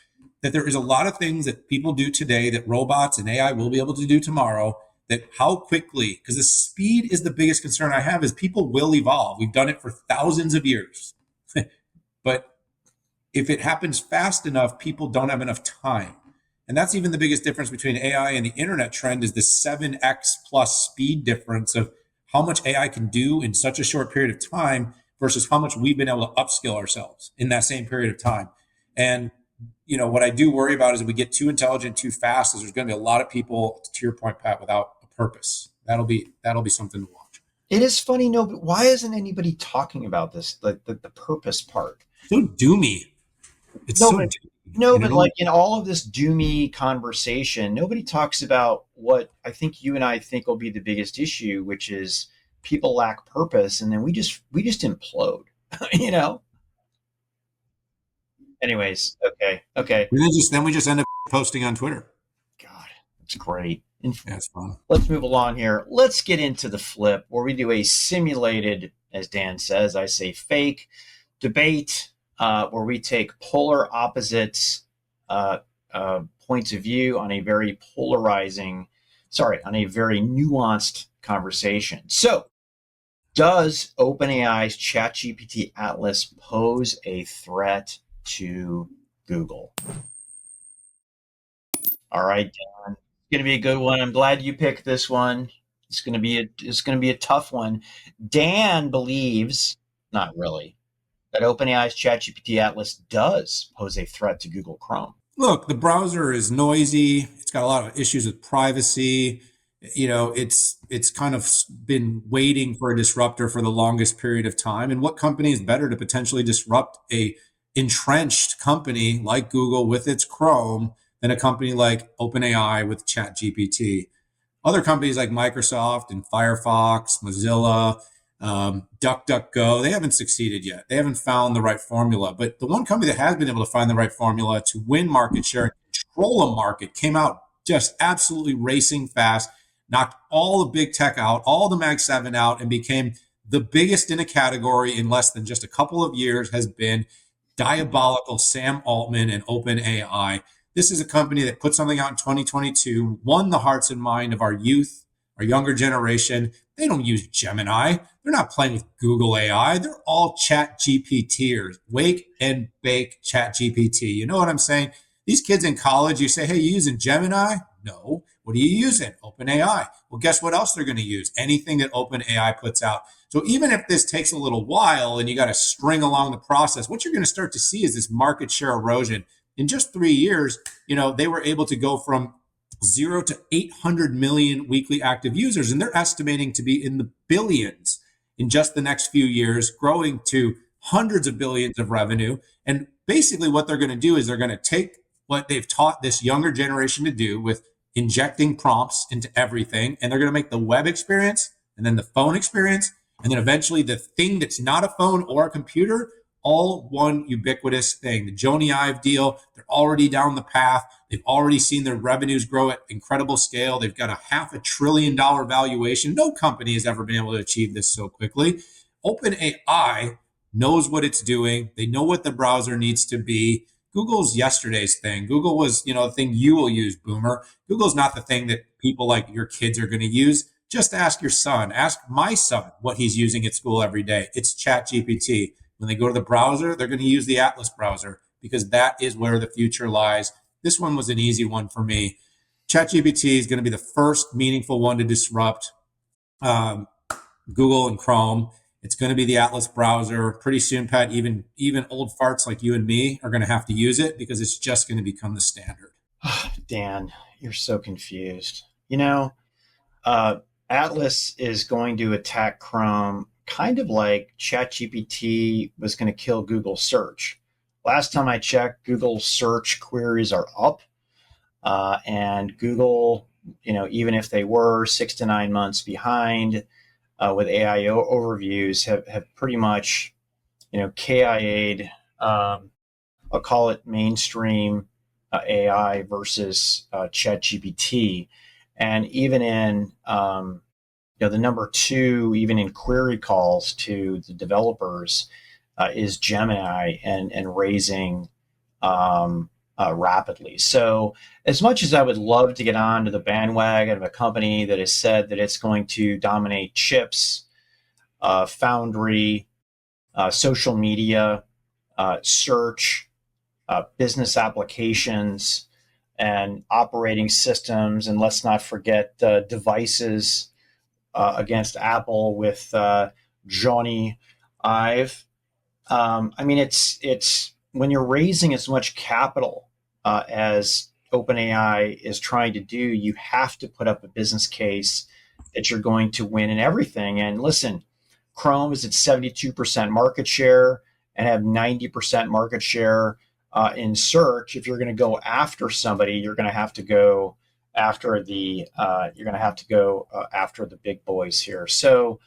Speaker 5: That there is a lot of things that people do today that robots and AI will be able to do tomorrow. That how quickly, because the speed is the biggest concern I have, is people will evolve. We've done it for thousands of years. But if it happens fast enough, people don't have enough time. And that's even the biggest difference between AI and the internet trend is the 7x plus speed difference of how much AI can do in such a short period of time versus how much we've been able to upskill ourselves in that same period of time. And, you know, what I do worry about is if we get too intelligent too fast, is there's going to be a lot of people, to your point, Pat, without a purpose. That'll be something to watch.
Speaker 1: It is funny, no, but why isn't anybody talking about this, the purpose part?
Speaker 5: So doomy. It's
Speaker 1: No,
Speaker 5: so
Speaker 1: but
Speaker 5: doomy.
Speaker 1: no, but like in all of this doomy conversation, nobody talks about what I think you and I think will be the biggest issue, which is people lack purpose, and then we just implode, you know. Anyways, okay.
Speaker 5: Then we just end up posting on Twitter.
Speaker 1: God, that's great.
Speaker 5: Yeah, it's fun.
Speaker 1: Let's move along here. Let's get into the flip where we do a simulated, as Dan says, I say fake debate, where we take polar opposites points of view on a very nuanced conversation. So Does OpenAI's ChatGPT Atlas pose a threat to Google? All right, Dan. It's going to be a good one. I'm glad you picked this one. It's going to be a tough one. Dan believes, not really, that OpenAI's ChatGPT Atlas does pose a threat to Google Chrome.
Speaker 5: Look, the browser is noisy. It's got a lot of issues with privacy. It's kind of been waiting for a disruptor for the longest period of time. And what company is better to potentially disrupt a entrenched company like Google with its Chrome than a company like OpenAI with ChatGPT? Other companies like Microsoft and Firefox, Mozilla, DuckDuckGo, they haven't succeeded yet. They haven't found the right formula. But the one company that has been able to find the right formula to win market share and control a market came out just absolutely racing fast, knocked all the big tech out, all the Mag 7 out, and became the biggest in a category in less than just a couple of years has been diabolical Sam Altman and OpenAI. This is a company that put something out in 2022, won the hearts and mind of our youth, our younger generation. They don't use Gemini. They're not playing with Google AI. They're all Chat GPTers. Wake and bake Chat GPT. You know what I'm saying? These kids in college, you say, hey, you using Gemini? No. What are you using? OpenAI. Well, guess what else they're going to use? Anything that OpenAI puts out. So even if this takes a little while and you got to string along the process, what you're going to start to see is this market share erosion. In just 3 years, they were able to go from 0 to 800 million weekly active users, and they're estimating to be in the billions in just the next few years, growing to hundreds of billions of revenue. And basically what they're going to do is they're going to take what they've taught this younger generation to do with injecting prompts into everything, and they're going to make the web experience and then the phone experience, and then eventually the thing that's not a phone or a computer, all one ubiquitous thing. The Jony Ive deal, they're already down the path. They've already seen their revenues grow at incredible scale. They've got a $500 billion valuation. No company has ever been able to achieve this so quickly. OpenAI knows what it's doing. They know what the browser needs to be. Google's yesterday's thing. Google was, the thing you will use, boomer. Google's not the thing that people like your kids are going to use. Just ask your son. Ask my son what he's using at school every day. It's ChatGPT. When they go to the browser, they're going to use the Atlas browser because that is where the future lies. This one was an easy one for me. ChatGPT is going to be the first meaningful one to disrupt Google and Chrome. It's going to be the Atlas browser. Pretty soon, Pat, even old farts like you and me are going to have to use it because it's just going to become the standard.
Speaker 1: Dan, you're so confused. Atlas is going to attack Chrome kind of like ChatGPT was going to kill Google search. Last time I checked, Google search queries are up, and Google, even if they were 6 to 9 months behind with AI overviews, have pretty much, KIA'd, I'll call it mainstream AI versus ChatGPT, and even in the number 2, even in query calls to the developers, is Gemini and raising rapidly. So as much as I would love to get onto the bandwagon of a company that has said that it's going to dominate chips, foundry, social media, search, business applications, and operating systems, and let's not forget devices, against Apple with Jony Ive. It's when you're raising as much capital as OpenAI is trying to do, you have to put up a business case that you're going to win in everything. And listen, Chrome is at 72% market share and have 90% market share in search. If you're going to go after somebody, you're going to have to go after the big boys here. So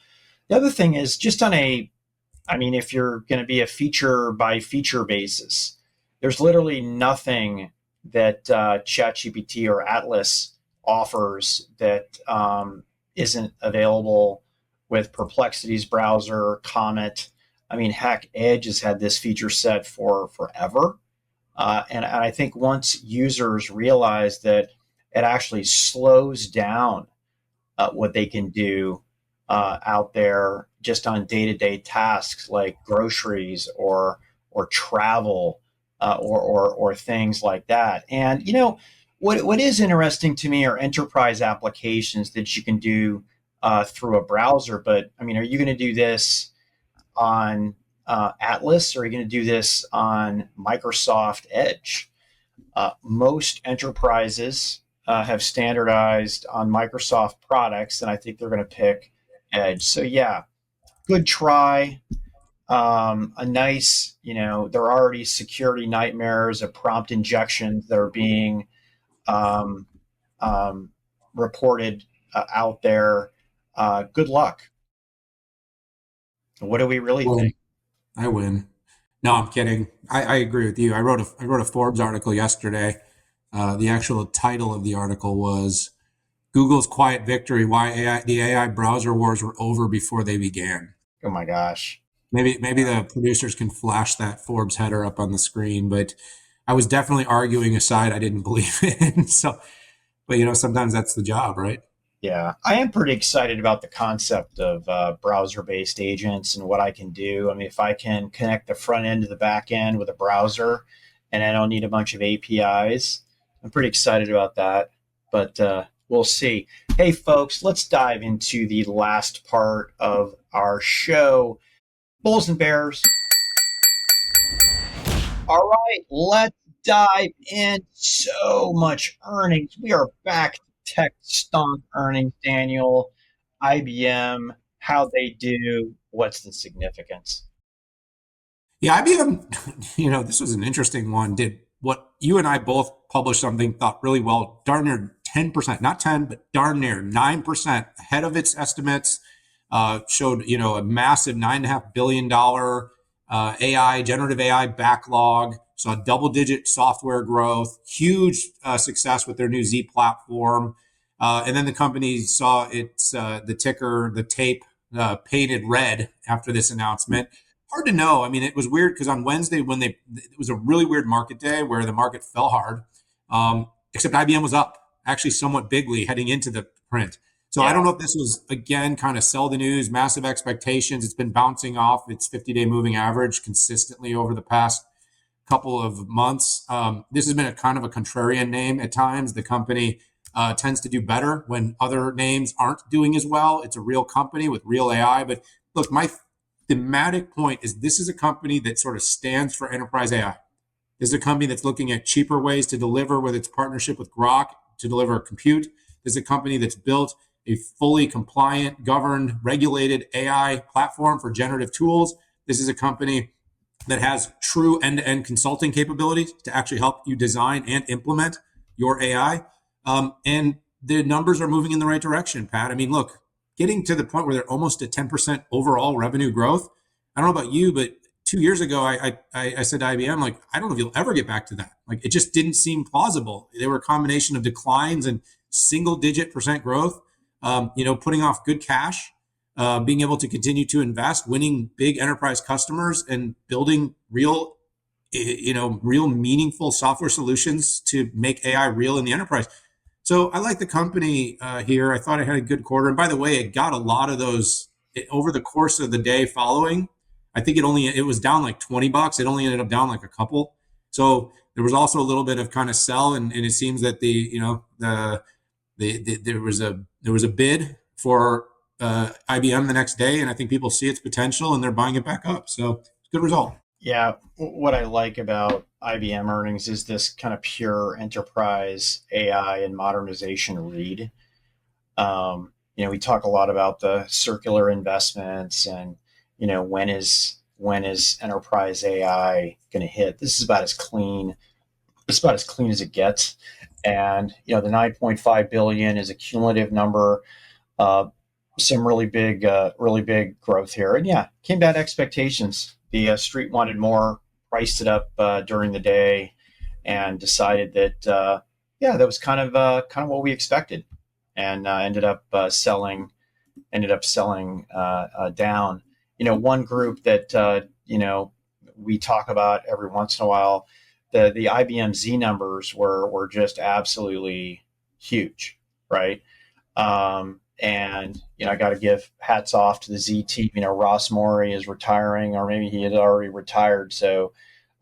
Speaker 1: the other thing is just if you're going to be a feature by feature basis, there's literally nothing that ChatGPT or Atlas offers that isn't available with Perplexity's browser, Comet. Heck, Edge has had this feature set for forever. And I think once users realize that it actually slows down what they can do out there just on day-to-day tasks like groceries or travel or things like that. And what is interesting to me are enterprise applications that you can do through a browser. But I mean, are you going to do this on Atlas, or are you going to do this on Microsoft Edge? Most enterprises have standardized on Microsoft products, and I think they're going to pick Edge. So yeah, good try. A nice, there are already security nightmares of prompt injections that are being um, um, reported out there. Good luck. What do we really
Speaker 5: Win.
Speaker 1: think?
Speaker 5: I win. No, I'm kidding. I agree with you. I wrote a Forbes article yesterday. The actual title of the article was Google's Quiet Victory: Why the AI Browser Wars Were Over Before They Began.
Speaker 1: Oh my gosh.
Speaker 5: Maybe the producers can flash that Forbes header up on the screen, but I was definitely arguing a side I didn't believe in. So, but sometimes that's the job, right?
Speaker 1: Yeah, I am pretty excited about the concept of browser-based agents and what I can do. I mean, if I can connect the front end to the back end with a browser, and I don't need a bunch of APIs, I'm pretty excited about that. But we'll see. Hey, folks, let's dive into the last part of our show. Bulls and Bears. All right, let's dive in. So much earnings. We are back to tech stonk earnings, Daniel. IBM, how they do, what's the significance?
Speaker 5: Yeah, IBM, this was an interesting one. Did what you and I both published something, thought really well, darn near 10%, not 10, but darn near 9% ahead of its estimates. Showed, a massive $9.5 billion generative AI backlog, saw double digit software growth, huge success with their new Z platform. And then the company saw the ticker, the tape painted red after this announcement. Hard to know. I mean, it was weird because on Wednesday it was a really weird market day where the market fell hard, except IBM was up actually somewhat bigly heading into the print. So I don't
Speaker 1: Yeah.
Speaker 5: know if this was, again, kind of sell the news, massive expectations. It's been bouncing off its 50-day moving average consistently over the past couple of months. This has been a kind of a contrarian name at times. The company tends to do better when other names aren't doing as well. It's a real company with real AI. But look, my thematic point is this is a company that sort of stands for enterprise AI. This is a company that's looking at cheaper ways to deliver with its partnership with Grok to deliver compute. This is a company that's built a fully compliant, governed, regulated AI platform for generative tools. This is a company that has true end-to-end consulting capabilities to actually help you design and implement your AI. And the numbers are moving in the right direction, Pat. I mean, look, getting to the point where they're almost at 10% overall revenue growth. I don't know about you, but 2 years ago, I said to IBM, like, I don't know if you'll ever get back to that. Like, it just didn't seem plausible. They were a combination of declines and single digit percent growth, putting off good cash, being able to continue to invest, winning big enterprise customers, and building real meaningful software solutions to make AI real in the enterprise. So I like the company here. I thought it had a good quarter. And by the way, it got a lot of those over the course of the day following. I think it was down like $20. It only ended up down like a couple. So there was also a little bit of kind of sell, and it seems that there was a bid for IBM the next day, and I think people see its potential and they're buying it back up. So it's a good result.
Speaker 1: Yeah, what I like about IBM earnings is this kind of pure enterprise AI and modernization read. We talk a lot about the circular investments and when is enterprise AI going to hit. This is about as clean. It's about as clean as it gets. And the 9.5 billion is a cumulative number. Some really big growth here. And yeah, came down to expectations. The street wanted more, priced it up during the day, and decided that that was kind of what we expected, and ended up selling down. One group that we talk about every once in a while, the IBM Z numbers were just absolutely huge, right? And I got to give hats off to the Z team. Ross Morey is retiring, or maybe he had already retired. So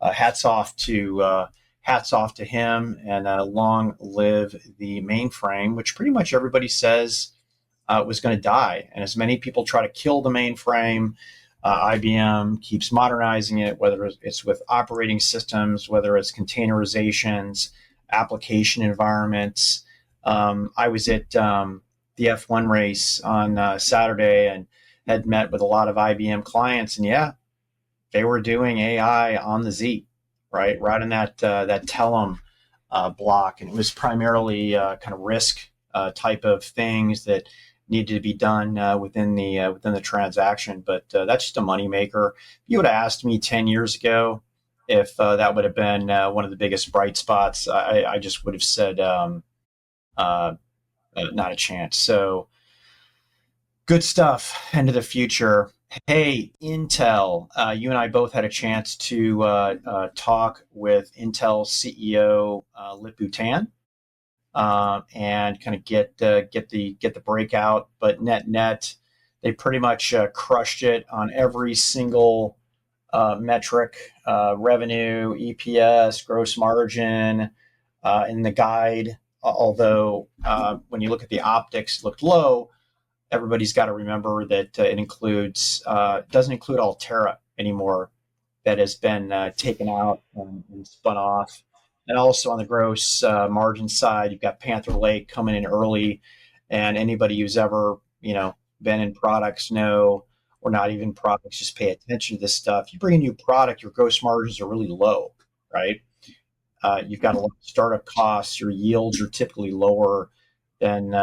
Speaker 1: hats off to him, and long live the mainframe, which pretty much everybody says was going to die. And as many people try to kill the mainframe, IBM keeps modernizing it, whether it's with operating systems, whether it's containerizations, application environments. I was at the F1 race on Saturday and had met with a lot of IBM clients, and yeah, they were doing AI on the Z, right in that Telum block, and it was primarily kind of risk type of things that needed to be done within the transaction. But that's just a moneymaker. If you would have asked me 10 years ago if that would have been one of the biggest bright spots, I just would have said not a chance. So good stuff into the future. Hey, Intel, you and I both had a chance to talk with Intel CEO Lip-Bu Tan, and kind of get the breakout. But net, they pretty much crushed it on every single metric: revenue, EPS, gross margin, in the guide. Although when you look at the optics, it looked low. Everybody's got to remember that it doesn't include Altera anymore. That has been taken out and spun off. And also on the gross margin side, you've got Panther Lake coming in early, and anybody who's ever been in products know, or not even products, just pay attention to this stuff. You bring a new product, your gross margins are really low, right? You've got a lot of startup costs. Your yields are typically lower than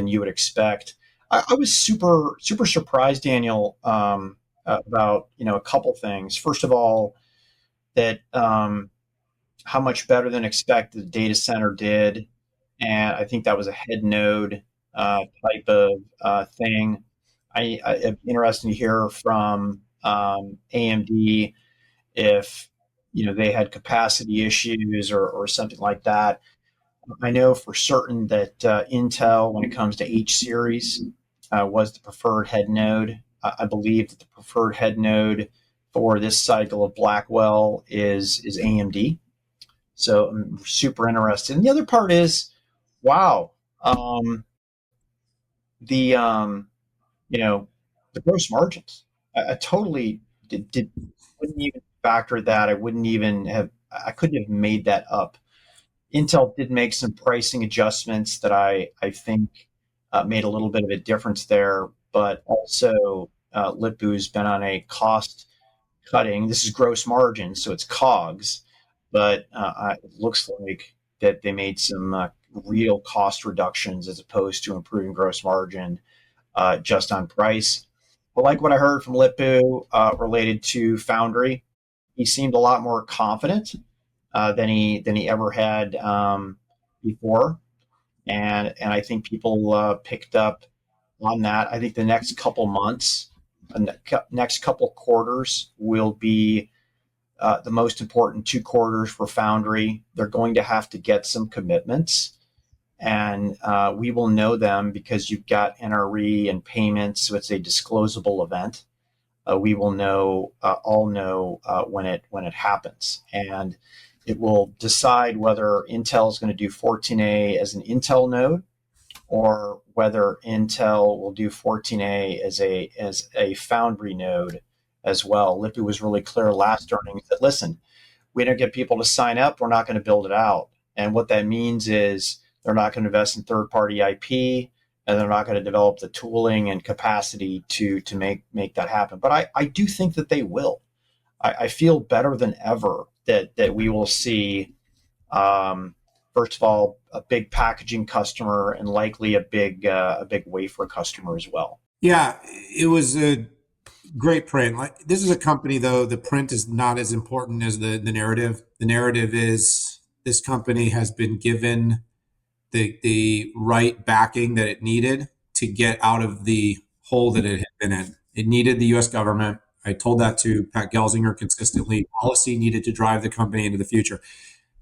Speaker 1: you would expect. I was super surprised, Daniel, about a couple things. First of all, that how much better than expected the data center did, and I think that was a head node type of thing. I'm interested to hear from AMD if they had capacity issues or something like that. I know for certain that Intel, when it comes to H series, was the preferred head node. I believe that the preferred head node for this cycle of Blackwell is AMD. So I'm super interested. And the other part is, wow, the the gross margins. I totally wouldn't even factor that. I couldn't have made that up. Intel did make some pricing adjustments that I think made a little bit of a difference there, but also Lip-Bu's been on a cost cutting. This is gross margin, so it's COGS, but it looks like that they made some real cost reductions as opposed to improving gross margin just on price. But like what I heard from Lip-Bu related to Foundry, he seemed a lot more confident than he ever had before, and I think people picked up on that. I think the next couple months, next couple quarters will be the most important 2 quarters for Foundry. They're going to have to get some commitments, and we will know them because you've got NRE and payments, so it's a disclosable event. We will all know when it happens, and it will decide whether Intel is going to do 14A as an Intel node, or whether Intel will do 14A as a Foundry node as well. Lip-Bu was really clear last earnings that, listen, we don't get people to sign up, we're not going to build it out. And what that means is they're not going to invest in third-party IP, and they're not going to develop the tooling and capacity to make that happen. But I do think that they will. I feel better than ever that we will see, first of all, a big packaging customer and likely a big wafer customer as well.
Speaker 5: Yeah, it was a great print. Like, this is a company, though, the print is not as important as the narrative. The narrative is this company has been given the right backing that it needed to get out of the hole that it had been in. It needed the U.S. government. I told that to Pat Gelsinger consistently. Policy needed to drive the company into the future.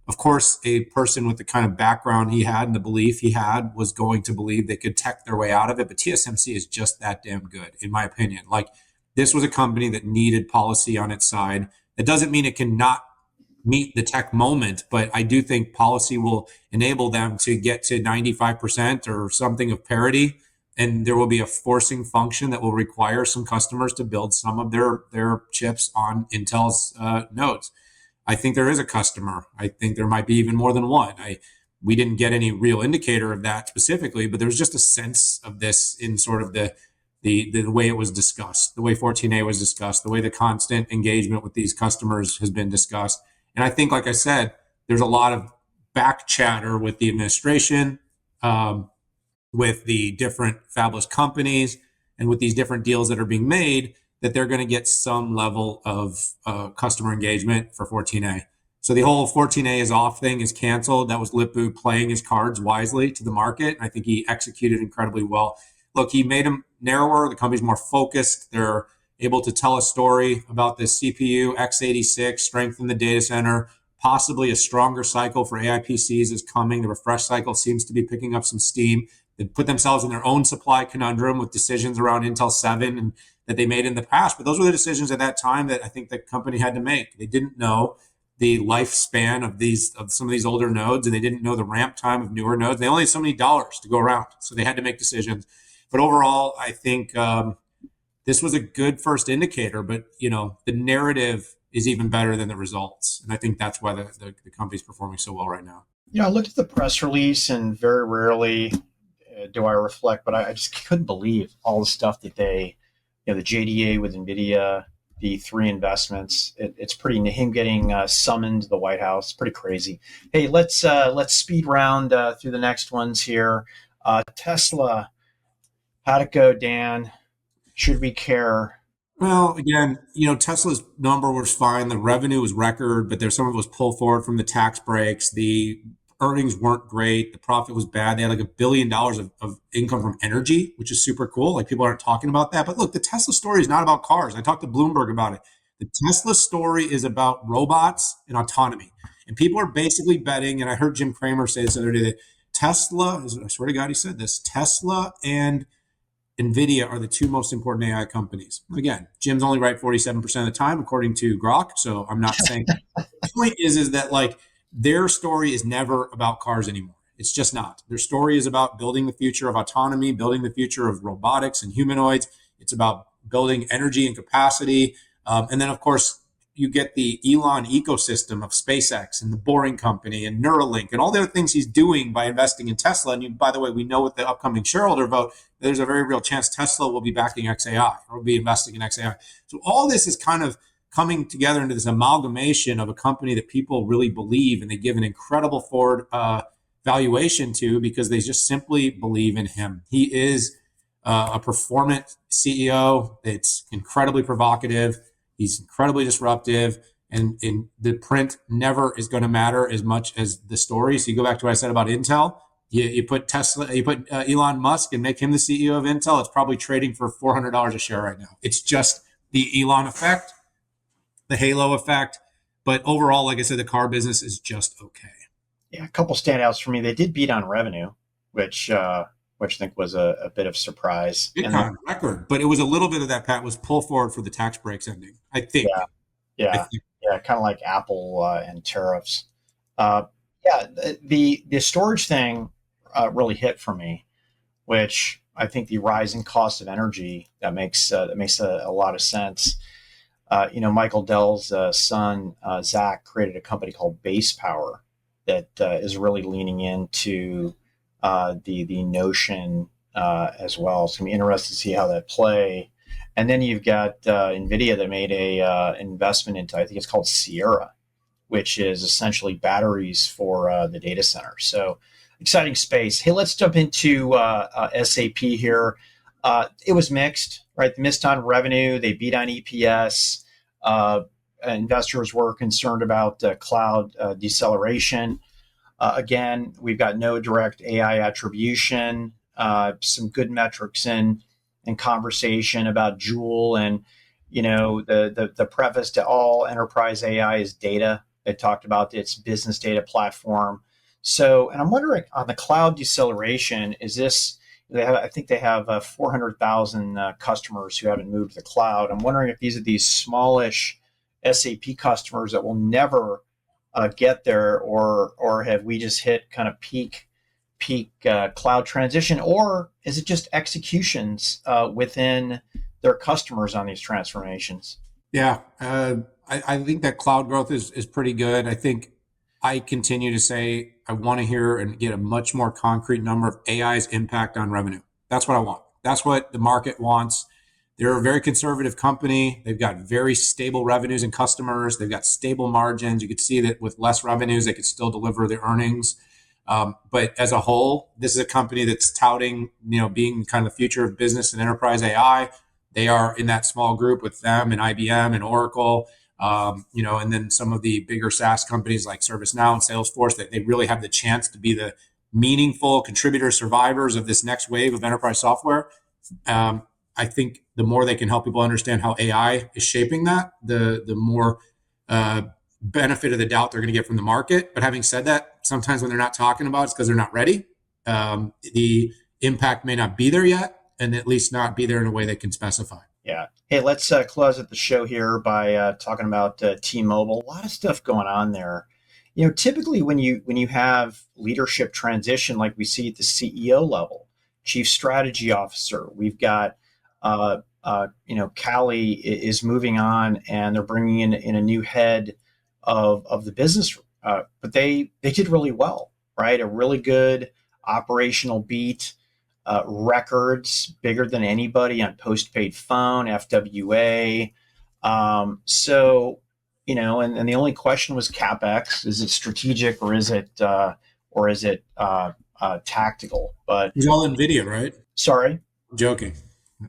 Speaker 5: Of course, a person with the kind of background he had and the belief he had was going to believe they could tech their way out of it. But TSMC is just that damn good, in my opinion. Like, this was a company that needed policy on its side. That doesn't mean it cannot meet the tech moment, but I do think policy will enable them to get to 95% or something of parity. And there will be a forcing function that will require some customers to build some of their chips on Intel's nodes. I think there is a customer. I think there might be even more than one. We didn't get any real indicator of that specifically, but there's just a sense of this in sort of the way it was discussed, the way 14A was discussed, the way the constant engagement with these customers has been discussed. And I think, like I said, there's a lot of back chatter with the administration, with the different fabless companies, and with these different deals that are being made, that they're going to get some level of customer engagement for 14A. So the whole 14A is off thing is canceled. That was Lip-Bu playing his cards wisely to the market. I think he executed incredibly well. Look, he made them narrower. The company's more focused. They're able to tell a story about this CPU x86, strength in the data center, possibly a stronger cycle for AI PCs is coming. The refresh cycle seems to be picking up some steam. They put themselves in their own supply conundrum with decisions around Intel 7 and that they made in the past. But those were the decisions at that time that I think the company had to make. They didn't know the lifespan of some of these older nodes, and they didn't know the ramp time of newer nodes. They only had so many dollars to go around, so they had to make decisions. But overall, I think this was a good first indicator, but the narrative is even better than the results. And I think that's why the company's performing so well right now.
Speaker 1: I looked at the press release, and very rarely do I reflect, but I just couldn't believe all the stuff that they, the JDA with NVIDIA, the 3 investments. It's pretty, him getting summoned to the White House, pretty crazy. Hey, let's speed round through the next ones here. Tesla, how'd it go, Dan? Should we care?
Speaker 5: Well, again, Tesla's number was fine. The revenue was record, but there's some of it was pulled forward from the tax breaks. The earnings weren't great. The profit was bad. They had like $1 billion of income from energy, which is super cool. Like, people aren't talking about that. But look, the Tesla story is not about cars. I talked to Bloomberg about it. The Tesla story is about robots and autonomy. And people are basically betting, and I heard Jim Cramer say this the other day, that Tesla, I swear to God he said this, Tesla and NVIDIA are the 2 most important AI companies. Again, Jim's only right 47% of the time, according to Grok. So I'm not saying. The point is that, like, their story is never about cars anymore. It's just not. Their story is about building the future of autonomy, building the future of robotics and humanoids. It's about building energy and capacity. And then, of course, you get the Elon ecosystem of SpaceX and the Boring Company and Neuralink and all the other things he's doing by investing in Tesla. And by the way, we know with the upcoming shareholder vote, there's a very real chance Tesla will be backing XAI or will be investing in XAI. So all this is kind of coming together into this amalgamation of a company that people really believe, and they give an incredible forward valuation to, because they just simply believe in him. He is a performant CEO. It's incredibly provocative. He's incredibly disruptive, and the print never is going to matter as much as the story. So you go back to what I said about Intel. You put Tesla, you put Elon Musk and make him the CEO of Intel. It's probably trading for $400 a share right now. It's just the Elon effect, the halo effect. But overall, like I said, the car business is just okay.
Speaker 1: Yeah, a couple standouts for me. They did beat on revenue, which I think was a bit of surprise.
Speaker 5: Big time record, but it was a little bit of that, Pat, was pull forward for the tax breaks ending, I think.
Speaker 1: Yeah, kind of like Apple and tariffs. The storage thing really hit for me, which I think the rising cost of energy, that makes a lot of sense. Michael Dell's son, Zach, created a company called Base Power that is really leaning into the notion as well. So I'm interested to see how that play. And then you've got NVIDIA that made a investment into, I think it's called Sierra, which is essentially batteries for the data center. So exciting space. Hey, let's jump into SAP here. It was mixed, right? They missed on revenue. They beat on EPS. Investors were concerned about cloud deceleration. Again, we've got no direct AI attribution, some good metrics in conversation about Joule, and the preface to all enterprise AI is data. They talked about its business data platform. So, and I'm wondering on the cloud deceleration, is this, I think they have 400,000 customers who haven't moved to the cloud. I'm wondering if these smallish SAP customers that will never get there, or have we just hit kind of peak cloud transition, or is it just executions within their customers on these transformations?
Speaker 5: Yeah, I think that cloud growth is pretty good. I think I continue to say I want to hear and get a much more concrete number of AI's impact on revenue. That's what I want. That's what the market wants. They're a very conservative company. They've got very stable revenues and customers. They've got stable margins. You could see that with less revenues, they could still deliver their earnings. But as a whole, this is a company that's touting, being kind of the future of business and enterprise AI. They are in that small group with them and IBM and Oracle, and then some of the bigger SaaS companies like ServiceNow and Salesforce, that they really have the chance to be the meaningful contributors, survivors of this next wave of enterprise software. I think the more they can help people understand how AI is shaping that, the more benefit of the doubt they're going to get from the market. But having said that, sometimes when they're not talking about it, it's because they're not ready. The impact may not be there yet, and at least not be there in a way they can specify.
Speaker 1: Yeah. Hey, let's close at the show here by talking about T-Mobile. A lot of stuff going on there. Typically when you have leadership transition, like we see at the CEO level, chief strategy officer, we've got Callie is moving on, and they're bringing in a new head of the business. But they did really well, right? A really good operational beat. Records bigger than anybody on postpaid phone, FWA. So, and the only question was CapEx. Is it strategic or is it tactical? But
Speaker 5: It's all NVIDIA, right?
Speaker 1: sorry.
Speaker 5: I'm joking.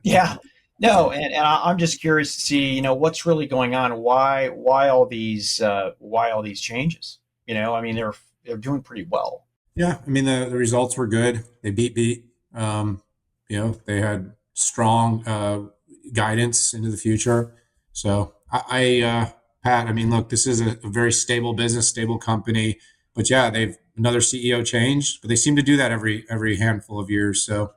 Speaker 1: Yeah. No, and I'm just curious to see, what's really going on. Why all these changes? They're doing pretty well.
Speaker 5: Yeah, the results were good. They beat. They had strong guidance into the future. So Pat, look, this is a very stable business, stable company. But yeah, they've another CEO changed, but they seem to do that every handful of years. So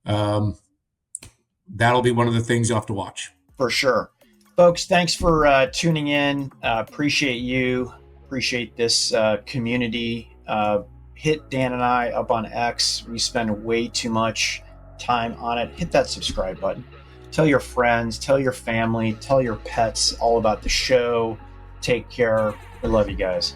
Speaker 5: that'll be one of the things you'll have to watch.
Speaker 1: For sure. Folks, thanks for tuning in. Appreciate you. Appreciate this community. Hit Dan and I up on X. We spend way too much time on it. Hit that subscribe button. Tell your friends, tell your family, tell your pets all about the show. Take care. We love you guys.